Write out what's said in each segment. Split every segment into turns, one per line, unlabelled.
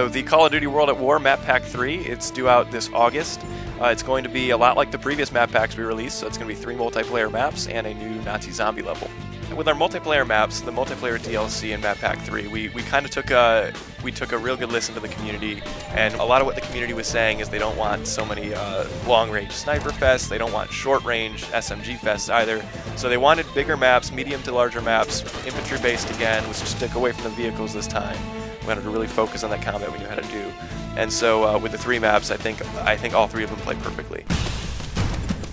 So the Call of Duty World at War Map Pack 3, it's due out this August. It's going to be a lot like the previous map packs we released, so it's going to be 3 multiplayer maps and a new Nazi zombie level. With our multiplayer maps, the multiplayer DLC in Map Pack 3, we kind of took a real good listen to the community, and a lot of what the community was saying is they don't want so many long-range sniper fests, they don't want short-range SMG fests either, so they wanted bigger maps, medium to larger maps, infantry-based again, let's stick away from the vehicles this time. We wanted to really focus on that combat we knew how to do. And so with the 3 maps, I think all 3 of them play perfectly.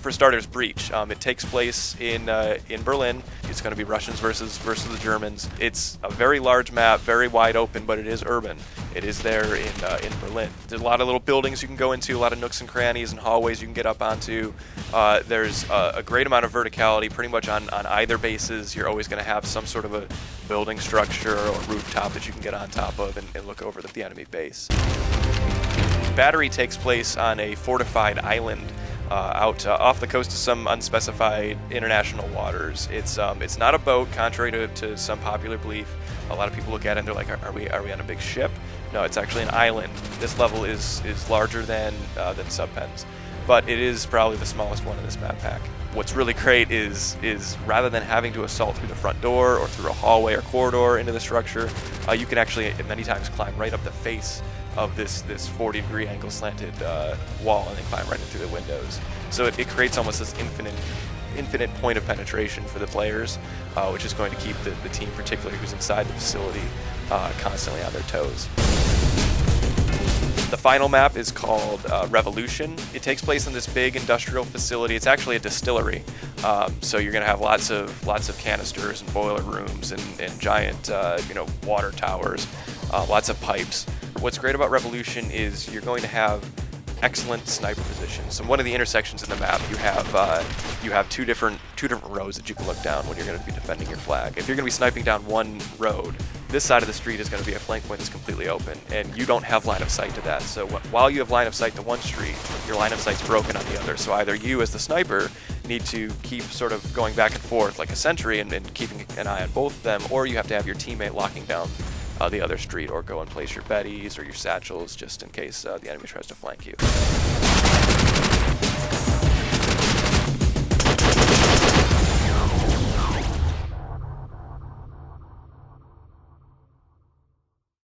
For starters, Breach. It takes place in Berlin. It's going to be Russians versus the Germans. It's a very large map, very wide open, but it is urban. It is there in Berlin. There's a lot of little buildings you can go into, a lot of nooks and crannies and hallways you can get up onto. There's a great amount of verticality pretty much on either bases. You're always going to have some sort of a building structure or rooftop that you can get on top of and look over the enemy base. Battery takes place on a fortified island out off the coast of some unspecified international waters. It's not a boat, contrary to some popular belief. A lot of people look at it and they're like, are we on a big ship? No, it's actually an island. This level is larger than Subpens, but it is probably the smallest one in this map pack. What's really great is rather than having to assault through the front door or through a hallway or corridor into the structure, you can actually many times climb right up the face of this 40-degree angle slanted wall and then climb right in through the windows. So it creates almost this infinite point of penetration for the players, which is going to keep the team, particularly who's inside the facility, constantly on their toes. The final map is called Revolution. It takes place in this big industrial facility. It's actually a distillery, so you're going to have lots of canisters and boiler rooms and giant water towers, lots of pipes. What's great about Revolution is you're going to have excellent sniper positions. So one of the intersections in the map, you have two different roads that you can look down when you're going to be defending your flag. If you're going to be sniping down one road, this side of the street is going to be a flank point that's completely open, and you don't have line of sight to that. So while you have line of sight to one street, your line of sight's broken on the other. So either you, as the sniper, need to keep sort of going back and forth like a sentry and keeping an eye on both of them, or you have to have your teammate locking down the other street, or go and place your Bettys or your satchels just in case the enemy tries to flank you.